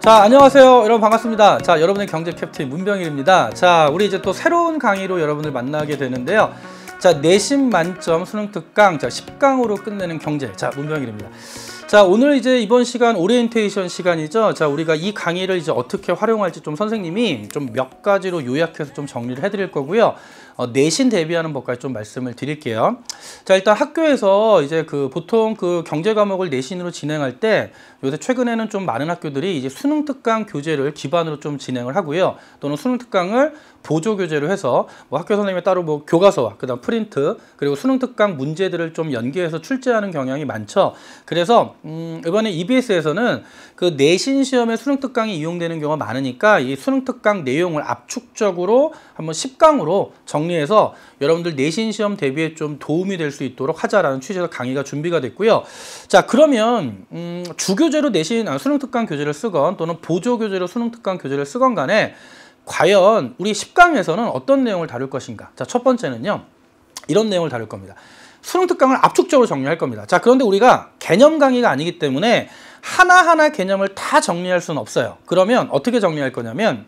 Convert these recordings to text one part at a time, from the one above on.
자, 안녕하세요. 여러분 반갑습니다. 자, 여러분의 경제 캡틴 문병일입니다. 자, 우리 이제 또 새로운 강의로 여러분을 만나게 되는데요. 자, 내신 만점 수능 특강, 자, 10강으로 끝내는 경제. 자, 문병일입니다. 자, 오늘 이제 이번 시간 오리엔테이션 시간이죠. 자, 우리가 이 강의를 이제 어떻게 활용할지 좀 선생님이 좀 몇 가지로 요약해서 좀 정리를 해드릴 거고요. 내신 대비하는 법까지 좀 말씀을 드릴게요. 자, 일단 학교에서 이제 보통 경제 과목을 내신으로 진행할 때 요새 최근에는 좀 많은 학교들이 이제 수능 특강 교재를 기반으로 좀 진행을 하고요. 또는 수능 특강을 보조 교재로 해서 뭐 학교 선생님이 따로 뭐 교과서와 그다음 프린트 그리고 수능 특강 문제들을 좀 연계해서 출제하는 경향이 많죠. 그래서 이번에 EBS에서는 그 내신 시험에 수능 특강이 이용되는 경우가 많으니까 이 수능 특강 내용을 압축적으로 한번 10강으로 정리해서 여러분들 내신 시험 대비에 좀 도움이 될 수 있도록 하자라는 취지에서 강의가 준비가 됐고요. 자, 그러면 주교재로 수능 특강 교재를 쓰건 또는 보조 교재로 수능 특강 교재를 쓰건 간에 과연 우리 10강에서는 어떤 내용을 다룰 것인가? 자, 첫 번째는요. 이런 내용을 다룰 겁니다. 수능 특강을 압축적으로 정리할 겁니다. 자, 그런데 우리가 개념 강의가 아니기 때문에 하나하나 개념을 다 정리할 수는 없어요. 그러면 어떻게 정리할 거냐면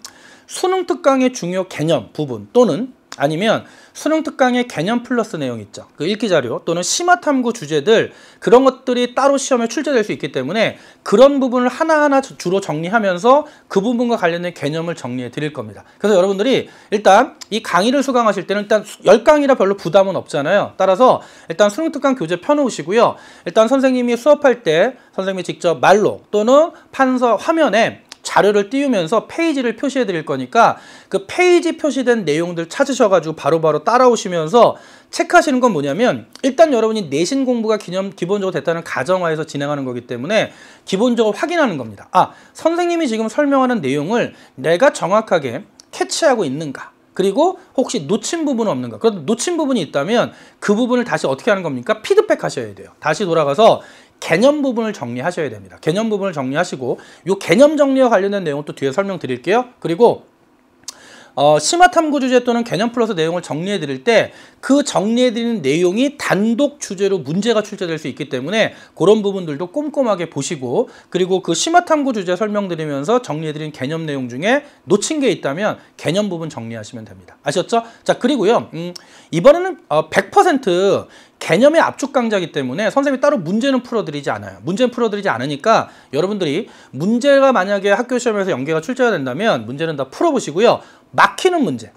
수능 특강의 중요 개념 부분 또는 아니면 수능 특강의 개념 플러스 내용 있죠. 그 읽기 자료 또는 심화 탐구 주제들 그런 것들이 따로 시험에 출제될 수 있기 때문에 그런 부분을 하나하나 주로 정리하면서 그 부분과 관련된 개념을 정리해 드릴 겁니다. 그래서 여러분들이 일단 이 강의를 수강하실 때는 일단 10강이라 별로 부담은 없잖아요. 따라서 일단 수능 특강 교재 펴놓으시고요. 일단 선생님이 수업할 때 선생님이 직접 말로 또는 판서 화면에 자료를 띄우면서 페이지를 표시해 드릴 거니까 그 페이지 표시된 내용들 찾으셔가지고 바로바로 따라오시면서 체크하시는 건 뭐냐면 일단 여러분이 내신 공부가 기본적으로 됐다는 가정하에서 진행하는 거기 때문에 기본적으로 확인하는 겁니다. 아, 선생님이 지금 설명하는 내용을 내가 정확하게 캐치하고 있는가? 그리고 혹시 놓친 부분은 없는가? 그런데 놓친 부분이 있다면 그 부분을 다시 어떻게 하는 겁니까? 피드백 하셔야 돼요. 다시 돌아가서 개념 부분을 정리하셔야 됩니다. 개념 부분을 정리하시고 이 개념 정리와 관련된 내용은 또 뒤에 설명드릴게요. 그리고 심화 탐구 주제 또는 개념 플러스 내용을 정리해 드릴 때 그 정리해 드리는 내용이 단독 주제로 문제가 출제될 수 있기 때문에 그런 부분들도 꼼꼼하게 보시고 그리고 그 심화 탐구 주제 설명드리면서 정리해 드린 개념 내용 중에 놓친 게 있다면 개념 부분 정리하시면 됩니다. 아셨죠? 자, 그리고요. 이번에는 100% 개념의 압축 강좌이기 때문에 선생님이 따로 문제는 풀어드리지 않아요. 문제는 풀어드리지 않으니까 여러분들이 문제가 만약에 학교 시험에서 연계가 출제가 된다면 문제는 다 풀어보시고요. 막히는 문제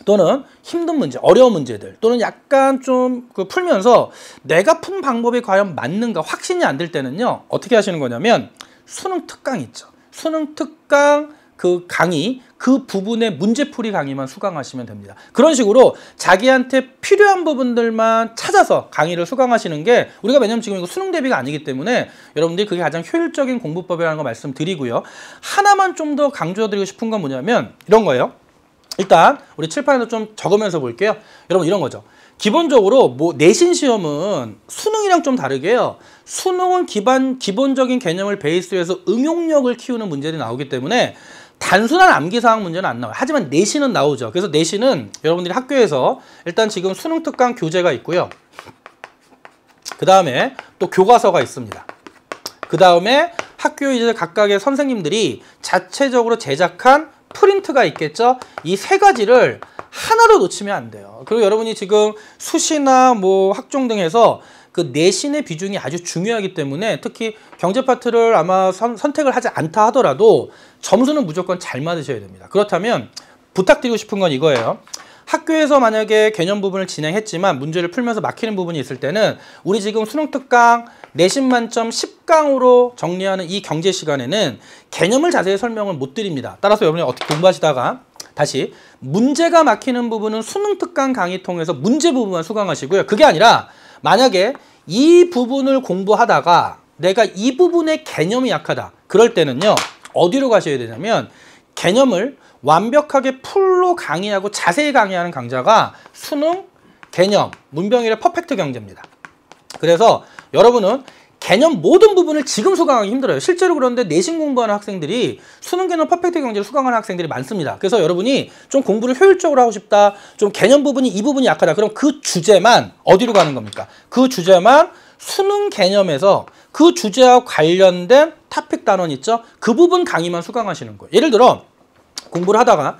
또는 힘든 문제, 어려운 문제들 또는 약간 좀 풀면서 내가 푼 방법이 과연 맞는가 확신이 안 들 때는요. 어떻게 하시는 거냐면 수능 특강 있죠. 수능 특강 그 강의, 그 부분의 문제풀이 강의만 수강하시면 됩니다. 그런 식으로 자기한테 필요한 부분들만 찾아서 강의를 수강하시는 게 우리가 왜냐면 지금 이거 수능 대비가 아니기 때문에 여러분들이 그게 가장 효율적인 공부법이라는 거 말씀드리고요. 하나만 좀 더 강조드리고 싶은 건 뭐냐면 이런 거예요. 일단 우리 칠판에도 좀 적으면서 볼게요. 여러분 이런 거죠. 기본적으로 뭐 내신 시험은 수능이랑 좀 다르게요. 수능은 기본적인 개념을 베이스로 해서 응용력을 키우는 문제들이 나오기 때문에 단순한 암기사항 문제는 안 나와요. 하지만 내신은 나오죠. 그래서 내신은 여러분들이 학교에서 일단 지금 수능 특강 교재가 있고요. 그 다음에 또 교과서가 있습니다. 그 다음에 학교 이제 각각의 선생님들이 자체적으로 제작한 프린트가 있겠죠. 이 세 가지를 하나도 놓치면 안 돼요. 그리고 여러분이 지금 수시나 뭐 학종 등에서 그 내신의 비중이 아주 중요하기 때문에 특히 경제 파트를 아마 선택을 하지 않다 하더라도 점수는 무조건 잘 맞으셔야 됩니다. 그렇다면 부탁드리고 싶은 건 이거예요. 학교에서 만약에 개념 부분을 진행했지만 문제를 풀면서 막히는 부분이 있을 때는 우리 지금 수능 특강 내신 만점 10강으로 정리하는 이 경제 시간에는 개념을 자세히 설명을 못 드립니다. 따라서 여러분이 어떻게 공부하시다가 다시 문제가 막히는 부분은 수능 특강 강의 통해서 문제 부분만 수강하시고요. 그게 아니라 만약에 이 부분을 공부하다가 내가 이 부분의 개념이 약하다. 그럴 때는요. 어디로 가셔야 되냐면 개념을 완벽하게 풀로 강의하고 자세히 강의하는 강좌가 수능 개념 문병일의 퍼펙트 경제입니다. 그래서 여러분은 개념 모든 부분을 지금 수강하기 힘들어요. 실제로 그런데 내신 공부하는 학생들이 수능 개념 퍼펙트 경제를 수강하는 학생들이 많습니다. 그래서 여러분이 좀 공부를 효율적으로 하고 싶다. 좀 개념 부분이 이 부분이 약하다. 그럼 그 주제만 어디로 가는 겁니까? 그 주제만 수능 개념에서 그 주제와 관련된 토픽 단원 있죠? 그 부분 강의만 수강하시는 거예요. 예를 들어 공부를 하다가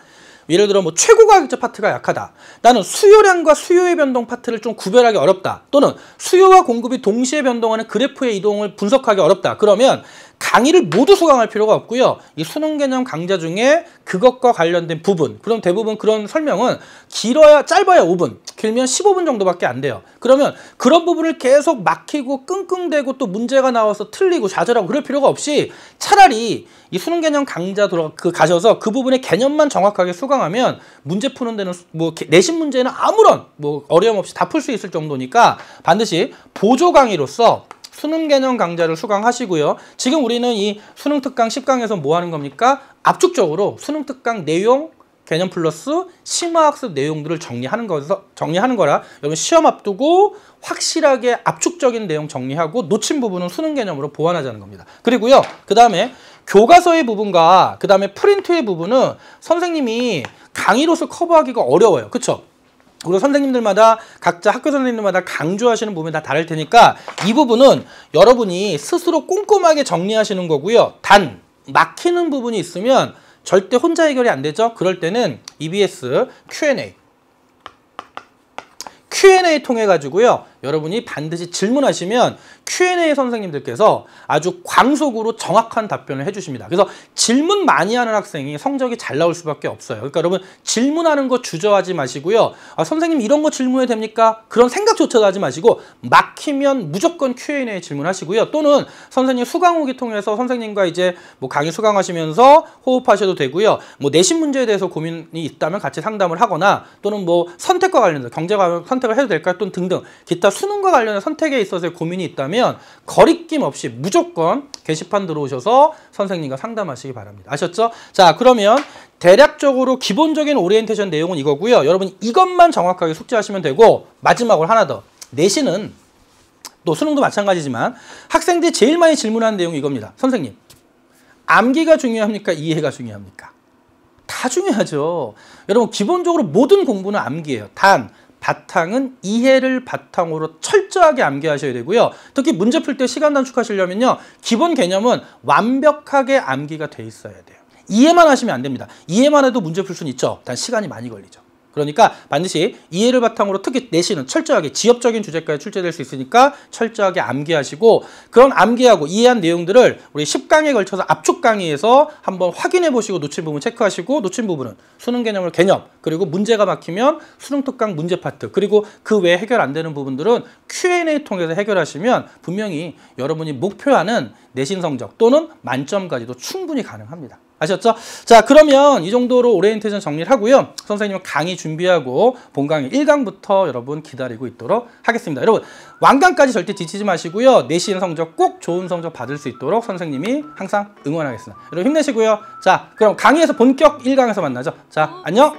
예를 들어 뭐 최고 가격제 파트가 약하다. 나는 수요량과 수요의 변동 파트를 좀 구별하기 어렵다. 또는 수요와 공급이 동시에 변동하는 그래프의 이동을 분석하기 어렵다. 그러면 강의를 모두 수강할 필요가 없고요. 이 수능 개념 강좌 중에 그것과 관련된 부분, 그럼 대부분 그런 설명은 길어야 짧아야 5분, 길면 15분 정도밖에 안 돼요. 그러면 그런 부분을 계속 막히고 끙끙대고 또 문제가 나와서 틀리고 좌절하고 그럴 필요가 없이 차라리 이 수능 개념 강좌 가셔서 그 부분의 개념만 정확하게 수강하면 문제 푸는 데는 뭐 내신 문제는 아무런 뭐 어려움 없이 다 풀 수 있을 정도니까 반드시 보조 강의로서 수능 개념 강좌를 수강하시고요. 지금 우리는 이 수능 특강 10강에서 뭐 하는 겁니까? 압축적으로 수능 특강 내용, 개념 플러스 심화학습 내용들을 정리하는 거라 여러분 시험 앞두고 확실하게 압축적인 내용 정리하고 놓친 부분은 수능 개념으로 보완하자는 겁니다. 그리고요. 그 다음에 교과서의 부분과 그 다음에 프린트의 부분은 선생님이 강의로서 커버하기가 어려워요. 그쵸? 그리고 선생님들마다 각자 학교 선생님들마다 강조하시는 부분이 다 다를 테니까 이 부분은 여러분이 스스로 꼼꼼하게 정리하시는 거고요. 단 막히는 부분이 있으면 절대 혼자 해결이 안 되죠. 그럴 때는 EBS Q&A 통해 가지고요. 여러분이 반드시 질문하시면 Q&A 선생님들께서 아주 광속으로 정확한 답변을 해주십니다. 그래서 질문 많이 하는 학생이 성적이 잘 나올 수밖에 없어요. 그러니까 여러분 질문하는 거 주저하지 마시고요. 선생님 이런 거 질문해도 됩니까? 그런 생각조차도 하지 마시고 막히면 무조건 Q&A 질문하시고요. 또는 선생님 수강 후기 통해서 선생님과 이제 뭐 강의 수강하시면서 호흡하셔도 되고요. 뭐 내신 문제에 대해서 고민이 있다면 같이 상담을 하거나 또는 뭐 선택과 관련해서 경제가 선택을 해도 될까요? 또는 등등 기타 수능과 관련된 선택에 있어서의 고민이 있다면 거리낌 없이 무조건 게시판 들어오셔서 선생님과 상담하시기 바랍니다. 아셨죠? 자, 그러면 대략적으로 기본적인 오리엔테이션 내용은 이거고요. 여러분 이것만 정확하게 숙지하시면 되고 마지막으로 하나 더. 내신은 또 수능도 마찬가지지만 학생들이 제일 많이 질문하는 내용이 이겁니다. 선생님, 암기가 중요합니까? 이해가 중요합니까? 다 중요하죠. 여러분 기본적으로 모든 공부는 암기예요. 단 바탕은 이해를 바탕으로 철저하게 암기하셔야 되고요. 특히 문제 풀 때 시간 단축하시려면요. 기본 개념은 완벽하게 암기가 돼 있어야 돼요. 이해만 하시면 안 됩니다. 이해만 해도 문제 풀 수는 있죠. 단 시간이 많이 걸리죠. 그러니까 반드시 이해를 바탕으로 특히 내신은 철저하게 지엽적인 주제까지 출제될 수 있으니까 철저하게 암기하시고 그런 암기하고 이해한 내용들을 우리 10강에 걸쳐서 압축 강의에서 한번 확인해 보시고 놓친 부분 체크하시고 놓친 부분은 수능 개념을 개념 그리고 문제가 막히면 수능 특강 문제 파트 그리고 그 외에 해결 안 되는 부분들은 Q&A 통해서 해결하시면 분명히 여러분이 목표하는 내신 성적 또는 만점까지도 충분히 가능합니다. 아셨죠? 자, 그러면 이 정도로 오리엔테이션 정리를 하고요. 선생님은 강의 준비하고 본 강의 1강부터 여러분 기다리고 있도록 하겠습니다. 여러분 완강까지 절대 지치지 마시고요. 내신 성적 꼭 좋은 성적 받을 수 있도록 선생님이 항상 응원하겠습니다. 여러분 힘내시고요. 자, 그럼 강의에서 본격 1강에서 만나죠. 자, 안녕!